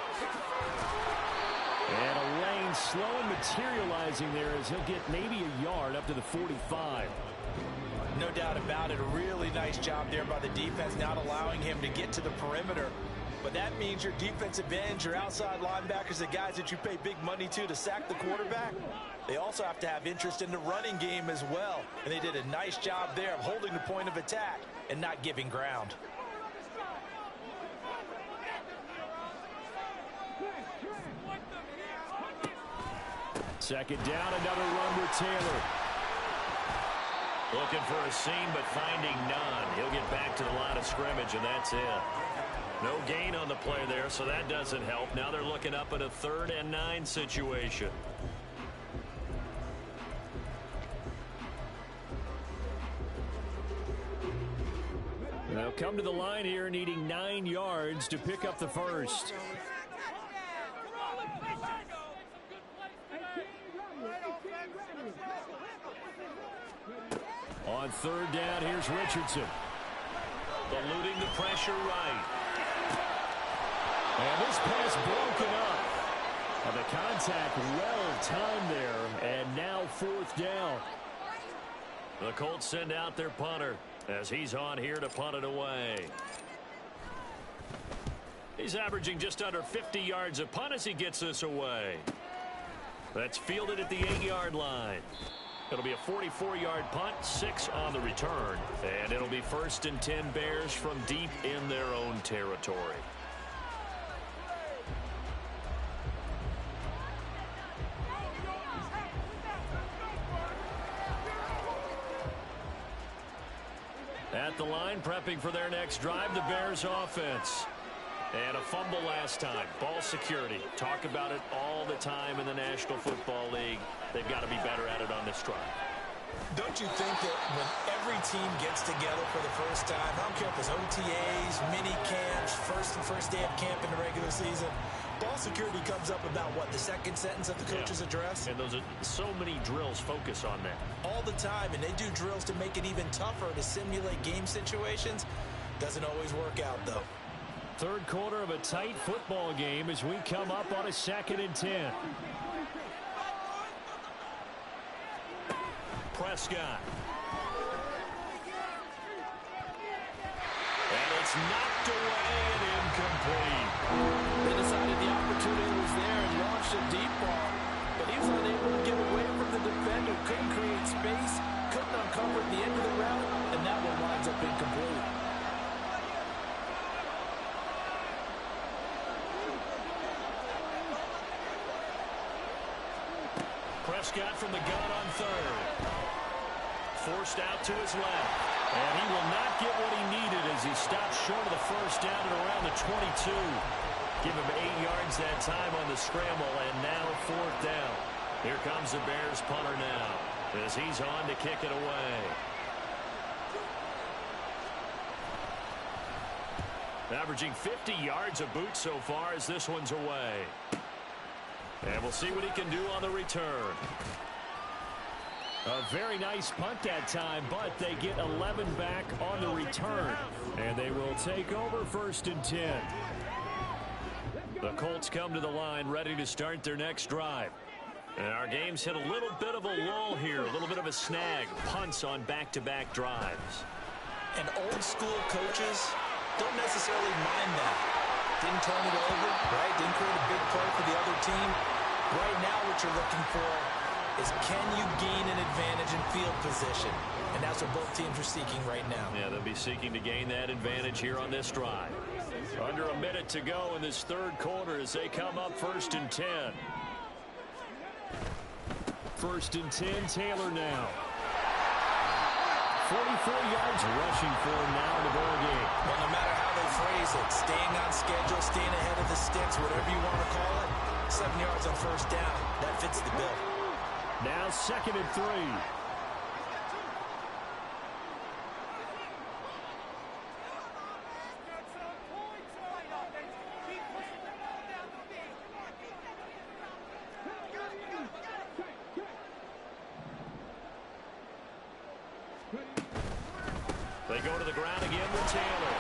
[SPEAKER 2] And a lane slow and materializing there as he'll get maybe a yard up to the 45.
[SPEAKER 4] No doubt about it. A really nice job there by the defense, not allowing him to get to the perimeter. But that means your defensive ends, your outside linebackers, the guys that you pay big money to sack the quarterback, they also have to have interest in the running game as well. And they did a nice job there of holding the point of attack and not giving ground.
[SPEAKER 2] Second down, another run with Taylor. Looking for a seam, but finding none. He'll get back to the line of scrimmage, and that's it. No gain on the play there, so that doesn't help. Now they're looking up at a 3rd and 9 situation. They'll come to the line here, needing 9 yards to pick up the first. On 3rd down, here's Richardson. Eluding the pressure right. And this pass broken up. And the contact well timed there. And now 4th down. The Colts send out their punter as he's on here to punt it away. He's averaging just under 50 yards a punt as he gets this away. That's fielded at the 8-yard line. It'll be a 44-yard punt, 6 on the return. And it'll be 1st and 10 Bears from deep in their own territory. At the line, prepping for their next drive, the Bears offense. And a fumble last time. Ball security. Talk about it all the time in the National Football League. They've got to be better at it on this drive.
[SPEAKER 4] Don't you think that when every team gets together for the first time, I don't care if it's OTAs, mini camps, first day of camp in the regular season, ball security comes up about what, the second sentence of the coach's address?
[SPEAKER 2] And those are so many drills focus on that.
[SPEAKER 4] All the time, and they do drills to make it even tougher to simulate game situations. Doesn't always work out, though.
[SPEAKER 2] Third quarter of a tight football game as we come up on a 2nd and 10. Prescott. And it's knocked away and incomplete.
[SPEAKER 5] They decided the opportunity was there and launched a deep ball, but he was unable to get away from the defender. Couldn't create space, couldn't uncover at the end of the route, and that one winds up incomplete.
[SPEAKER 2] Prescott from the gun on 3rd. Forced out to his left. And he will not get what he needed as he stops short of the first down at around the 22. Give him 8 yards that time on the scramble, and now 4th down. Here comes the Bears punter now as he's on to kick it away. Averaging 50 yards a boot so far as this one's away. And we'll see what he can do on the return. A very nice punt that time, but they get 11 back on the return. And they will take over 1st and 10. The Colts come to the line ready to start their next drive. And our game's hit a little bit of a lull here, a little bit of a snag. Punts on back-to-back drives.
[SPEAKER 4] And old school coaches don't necessarily mind that. Didn't turn it over, right? Didn't create a big play for the other team. Right now what you're looking for is can you gain an advantage in field position? And that's what both teams are seeking right now.
[SPEAKER 2] Yeah, they'll be seeking to gain that advantage here on this drive. Under a minute to go in this 3rd quarter as they come up 1st and 10. 1st and 10, Taylor now. 44 yards rushing for him now in the ball game.
[SPEAKER 4] Well, no matter how they phrase it, staying on schedule, staying ahead of the sticks, whatever you want to call it, 7 yards on 1st down, that fits the bill.
[SPEAKER 2] Now 2nd and 3. They go to the ground again with Taylor.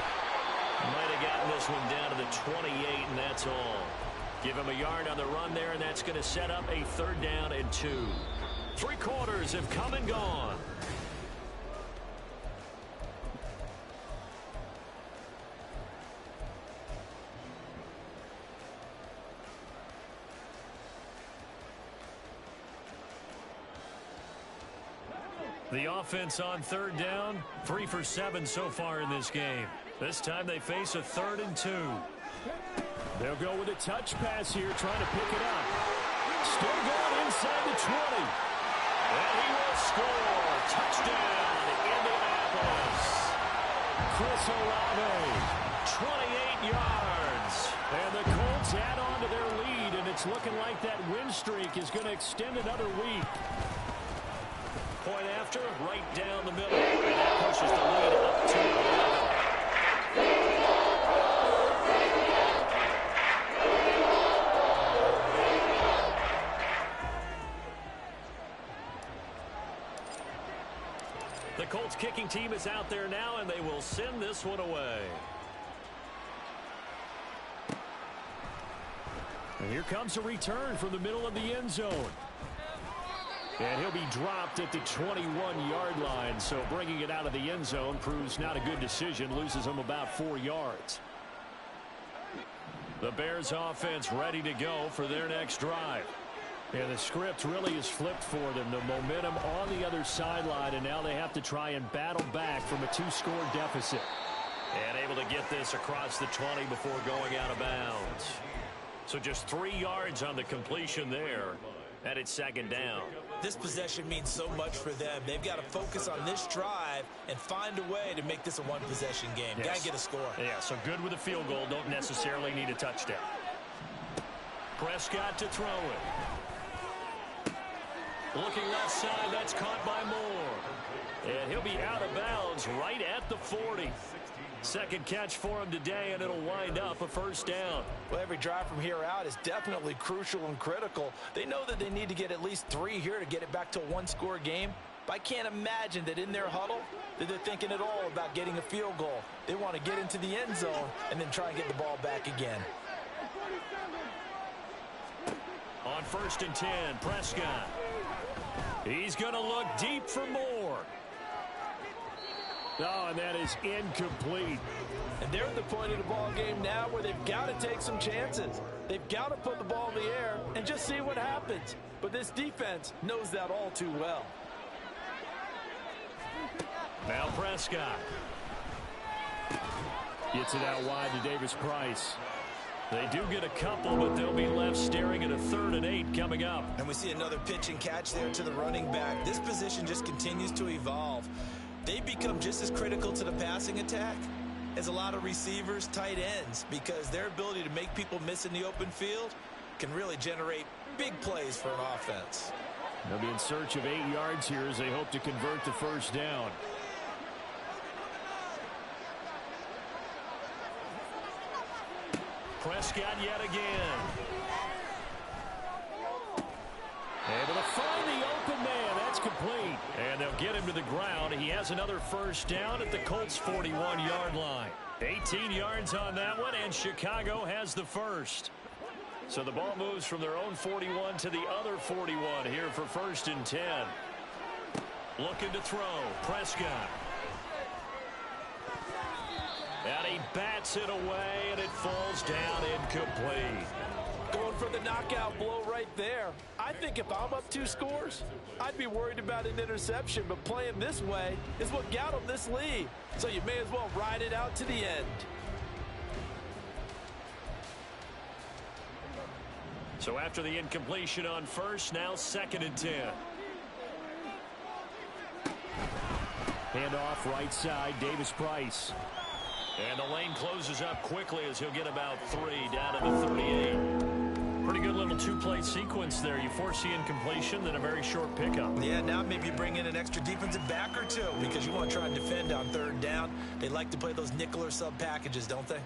[SPEAKER 2] Might have gotten this one down to the 28, and that's all. Give him a yard on the run there, and that's going to set up a 3rd down and 2. 3 quarters have come and gone. The offense on 3rd down, 3 for 7 so far in this game. This time they face a 3rd and 2. They'll go with a touch pass here, trying to pick it up. Still going inside the 20. And he will score. Touchdown, Indianapolis. Chris Olave, 28 yards. And the Colts add on to their lead, and it's looking like that win streak is going to extend another week. Point after, right down the middle. And that pushes the lead up to 11. The Colts kicking team is out there now, and they will send this one away. And here comes a return from the middle of the end zone. And he'll be dropped at the 21-yard line, so bringing it out of the end zone proves not a good decision, loses him about 4 yards. The Bears offense ready to go for their next drive. And the script really is flipped for them. The momentum on the other sideline, and now they have to try and battle back from a 2-score deficit. And able to get this across the 20 before going out of bounds. So just 3 yards on the completion there, and it's 2nd down.
[SPEAKER 4] This possession means so much for them. They've got to focus on this drive and find a way to make this a one-possession game.
[SPEAKER 2] Yes.
[SPEAKER 4] Got to get a score.
[SPEAKER 2] Yeah, so good with a field goal. Don't necessarily need a touchdown. Prescott to throw it. Looking left side, that's caught by Moore. And he'll be out of bounds right at the 40. Second catch for him today, and it'll wind up a 1st down.
[SPEAKER 5] Well, every drive from here out is definitely crucial and critical. They know that they need to get at least 3 here to get it back to a 1-score game.
[SPEAKER 4] But I can't imagine that in their huddle that they're thinking at all about getting a field goal. They want to get into the end zone and then try and get the ball back again.
[SPEAKER 2] On 1st and 10, Prescott. He's going to look deep for more. Oh, and that is incomplete.
[SPEAKER 5] And they're at the point of the ball game now where they've got to take some chances. They've got to put the ball in the air and just see what happens. But this defense knows that all too well.
[SPEAKER 2] Now Prescott. Gets it out wide to Davis Price. They do get a couple, but they'll be left staring at a 3rd and 8 coming up.
[SPEAKER 4] And we see another pitch and catch there to the running back. This position just continues to evolve. They become just as critical to the passing attack as a lot of receivers, tight ends, because their ability to make people miss in the open field can really generate big plays for an offense.
[SPEAKER 2] They'll be in search of 8 yards here as they hope to convert the 1st down. Prescott yet again. Able to find the open man. That's complete. And they'll get him to the ground. He has another 1st down at the Colts' 41-yard line. 18 yards on that one, and Chicago has the 1st. So the ball moves from their own 41 to the other 41 here for 1st and 10. Looking to throw. Prescott. And he bats it away, and it falls down incomplete.
[SPEAKER 5] Going for the knockout blow right there. I think if I'm up 2 scores, I'd be worried about an interception, but playing this way is what got them this lead. So you may as well ride it out to the end.
[SPEAKER 2] So after the incompletion on 1st, now 2nd and 10. Handoff right side, Davis Price. And the lane closes up quickly as he'll get about 3 down to the 38. Pretty good little 2-play sequence there. You force the incompletion, then a very short pickup.
[SPEAKER 4] Yeah, now maybe bring in an extra defensive back or 2 because you want to try and defend on 3rd down. They like to play those nickel or sub packages, don't they?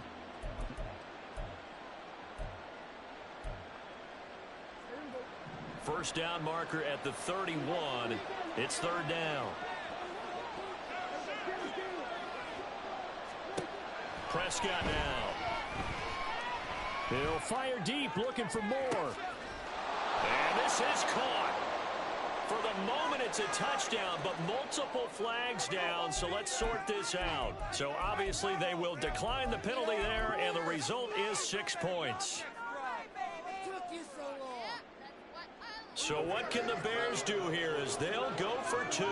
[SPEAKER 2] First down marker at the 31. It's 3rd down. Prescott now. He'll fire deep, looking for more. And this is caught. For the moment, it's a touchdown, but multiple flags down, so let's sort this out. So obviously they will decline the penalty there, and the result is 6 points. So what can the Bears do here as they'll go for 2?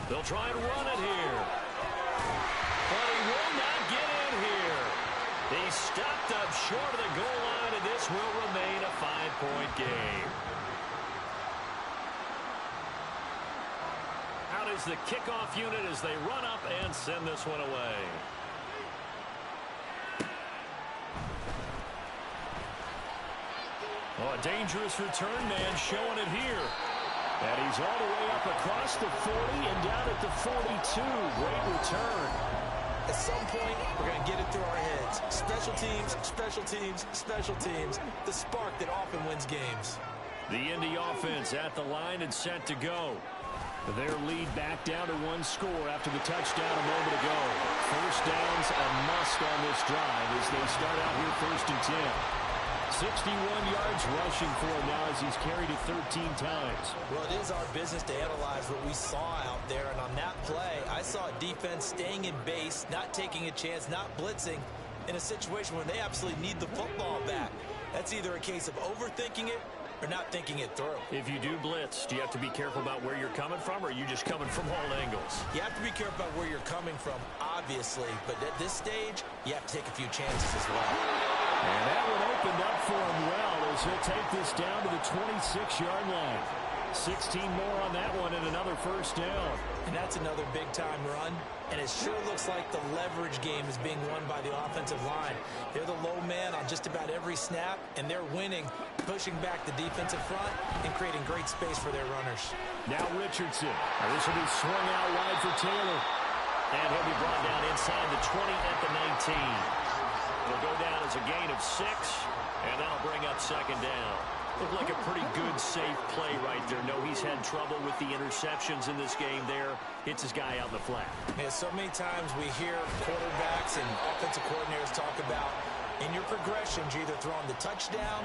[SPEAKER 2] They'll try and run it here. But he will not get in here. He's stopped up short of the goal line, and this will remain a 5-point game. Out is the kickoff unit as they run up and send this one away. Oh, a dangerous return man showing it here. And he's all the way up across the 40 and down at the 42. Great return.
[SPEAKER 4] At some point, we're going to get it through our heads. Special teams, special teams, special teams. The spark that often wins games.
[SPEAKER 2] The Indy offense at the line and set to go. Their lead back down to 1 score after the touchdown a moment ago. First down's a must on this drive as they start out here 1st and 10. 61 yards rushing for him now as he's carried it 13 times.
[SPEAKER 4] Well, it is our business to analyze what we saw out there, and on that play, I saw a defense staying in base, not taking a chance, not blitzing in a situation where they absolutely need the football back. That's either a case of overthinking it or not thinking it through.
[SPEAKER 2] If you do blitz, do you have to be careful about where you're coming from, or are you just coming from all angles?
[SPEAKER 4] You have to be careful about where you're coming from, obviously, but at this stage, you have to take a few chances as well.
[SPEAKER 2] And that one opened up for him well as he'll take this down to the 26-yard line. 16 more on that one and another first down.
[SPEAKER 4] And that's another big-time run. And it sure looks like the leverage game is being won by the offensive line. They're the low man on just about every snap, and they're winning, pushing back the defensive front and creating great space for their runners.
[SPEAKER 2] Now Richardson. This will be swung out wide for Taylor. And he'll be brought down inside the 20 at the 19. It'll go down as a gain of 6, and that'll bring up second down. Looked like a pretty good, safe play right there. No, he's had trouble with the interceptions in this game there. Hits his guy out in the flat.
[SPEAKER 4] Yeah, so many times we hear quarterbacks and offensive coordinators talk about in your progressions, you're either throwing the touchdown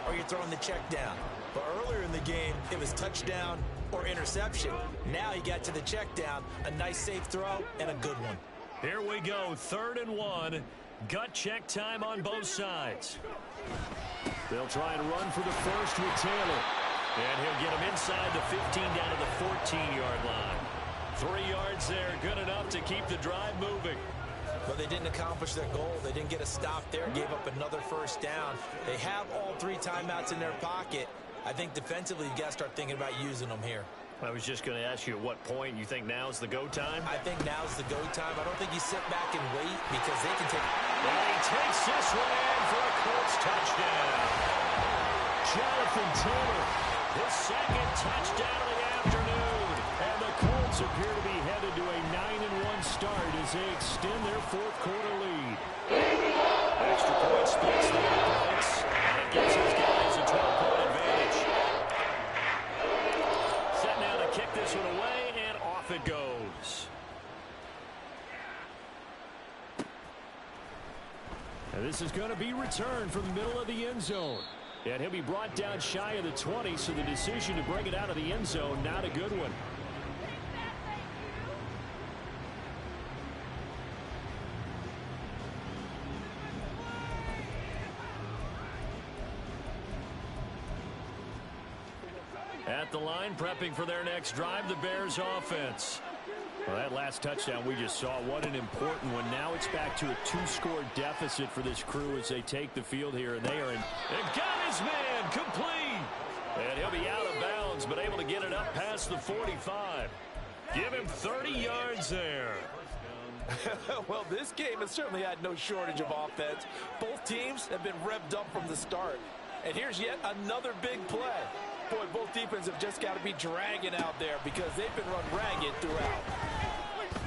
[SPEAKER 4] or you're throwing the check down. But earlier in the game, it was touchdown or interception. Now he got to the check down, a nice safe throw, and a good one.
[SPEAKER 2] Here we go, 3rd and 1. Gut check time on both sides. They'll try and run for the first with Taylor. And he'll get him inside the 15 down to the 14-yard line. 3 yards there, good enough to keep the drive moving.
[SPEAKER 4] But they didn't accomplish their goal. They didn't get a stop there, gave up another first down. They have all 3 timeouts in their pocket. I think defensively, you got to start thinking about using them here.
[SPEAKER 2] I was just going to ask you at what point you think now's the go time?
[SPEAKER 4] I think now's the go time. I don't think you sit back and wait because they can take...
[SPEAKER 2] And he takes this one in for a Colts touchdown. Jonathan Taylor, his 2nd touchdown of the afternoon. And the Colts appear to be headed to a 9-1 start as they extend their 4th quarter lead. Extra point splits the points, and it gives his guys a 12-point advantage. Set now to kick this one away, and off it goes. And this is going to be returned from the middle of the end zone. And he'll be brought down shy of the 20, so the decision to bring it out of the end zone, not a good one. At the line, prepping for their next drive, the Bears offense. Well, that last touchdown we just saw, what an important one. Now it's back to a 2-score deficit for this crew as they take the field here, and they are in. And got his man complete. And he'll be out of bounds, but able to get it up past the 45. Give him 30 yards there.
[SPEAKER 5] Well, this game has certainly had no shortage of offense. Both teams have been revved up from the start. And here's yet another big play. Boy, both defenses have just got to be dragging out there because they've been run ragged throughout.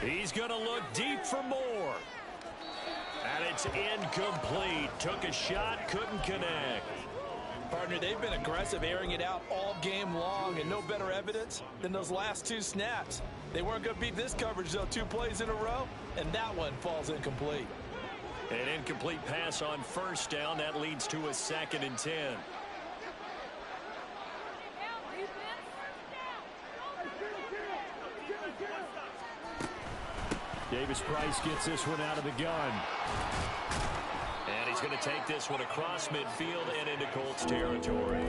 [SPEAKER 2] He's going to look deep for more. And it's incomplete. Took a shot, couldn't connect.
[SPEAKER 5] Partner, they've been aggressive, airing it out all game long, and no better evidence than those last 2 snaps. They weren't going to beat this coverage, though, 2 plays in a row, and that one falls incomplete.
[SPEAKER 2] An incomplete pass on 1st down. That leads to a 2nd and 10. Davis-Price gets this one out of the gun. And he's going to take this one across midfield and into Colts territory.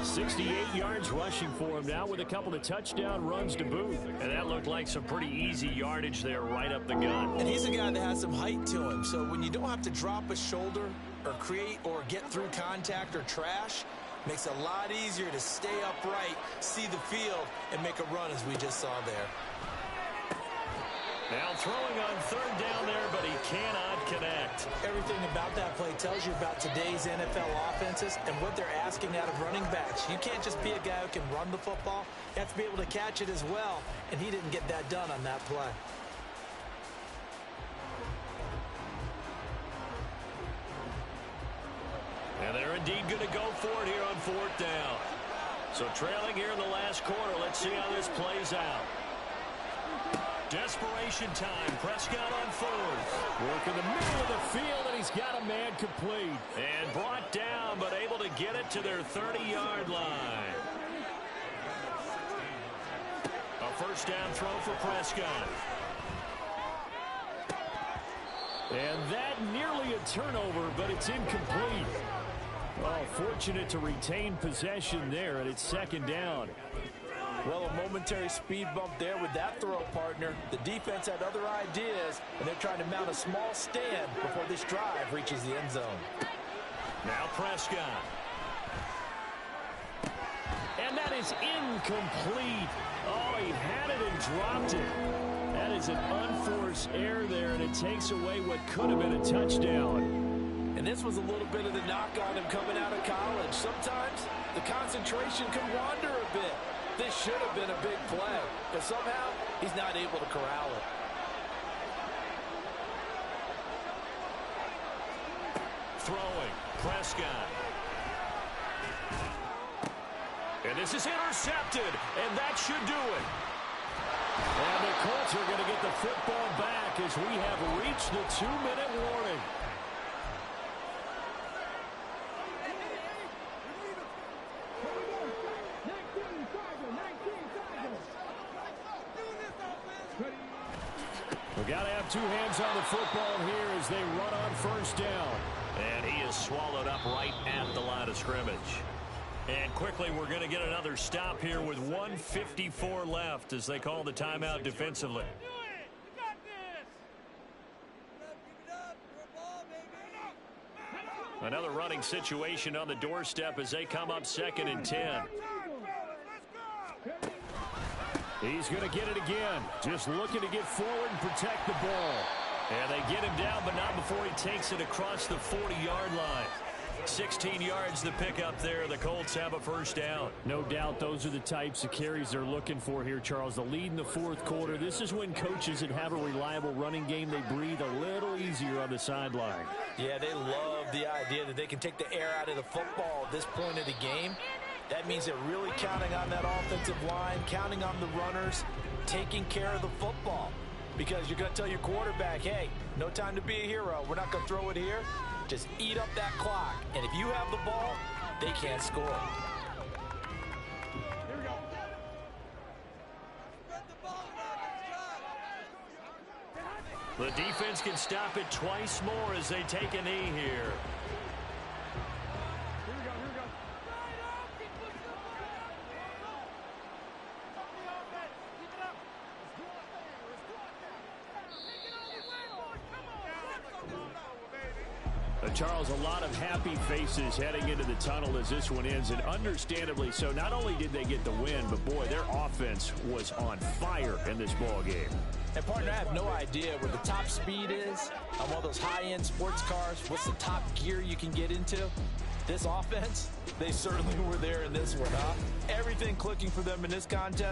[SPEAKER 2] 68 yards rushing for him now with a couple of touchdown runs to boot. And that looked like some pretty easy yardage there right up the gut.
[SPEAKER 4] And he's a guy that has some height to him, so when you don't have to drop a shoulder or create or get through contact or trash, makes it a lot easier to stay upright, see the field, and make a run as we just saw there.
[SPEAKER 2] Now throwing on 3rd down there, but he cannot connect.
[SPEAKER 4] Everything about that play tells you about today's NFL offenses and what they're asking out of running backs. You can't just be a guy who can run the football. You have to be able to catch it as well, and he didn't get that done on that play.
[SPEAKER 2] And they're indeed going to go for it here on 4th down. So trailing here in the last quarter, let's see how this plays out. Desperation time. Prescott on 4th. Work in the middle of the field, and he's got a man complete. And brought down, but able to get it to their 30-yard line. A 1st down throw for Prescott. And that nearly a turnover, but it's incomplete. Oh, fortunate to retain possession there, and it's 2nd down.
[SPEAKER 5] Well, a momentary speed bump there with that throw, partner. The defense had other ideas, and they're trying to mount a small stand before this drive reaches the end zone.
[SPEAKER 2] Now Prescott. And that is incomplete. Oh, he had it and dropped it. That is an unforced error there, and it takes away what could have been a touchdown.
[SPEAKER 5] And this was a little bit of the knock on him coming out of college. Sometimes the concentration can wander a bit. This should have been a big play, but somehow he's not able to corral it.
[SPEAKER 2] throwing. Prescott. And this is intercepted, and that should do it. And the Colts are going to get the football back as we have reached the 2-minute warning. We've got to have two hands on the football here as they run on first down. And he is swallowed up right at the line of scrimmage. And quickly, we're going to get another stop here with 1:54 left as they call the timeout defensively. Another running situation on the doorstep as they come up 2nd and 10. He's going to get it again. Just looking to get forward and protect the ball. And they get him down, but not before he takes it across the 40-yard line. 16 yards to pick up there. The Colts have a first down.
[SPEAKER 6] No doubt those are the types of carries they're looking for here, Charles. The lead in the fourth quarter. This is when coaches that have a reliable running game, they breathe a little easier on the sideline.
[SPEAKER 4] Yeah, they love the idea that they can take the air out of the football at this point of the game. That means they're really counting on that offensive line, counting on the runners, taking care of the football. Because you're going to tell your quarterback, hey, no time to be a hero. We're not going to throw it here. Just eat up that clock. And if you have the ball, they can't score.
[SPEAKER 3] Here we go.
[SPEAKER 2] The defense can stop it twice more as they take a knee here.
[SPEAKER 6] Charles, a lot of happy faces heading into the tunnel as this one ends, and understandably so. Not only did they get the win, but boy, their offense was on fire in this ball game.
[SPEAKER 4] And partner, I have no idea where the top speed is on one of those high-end sports cars. What's the top gear you can get into? This offense, they certainly were there in this one, huh? Everything clicking for them in this contest.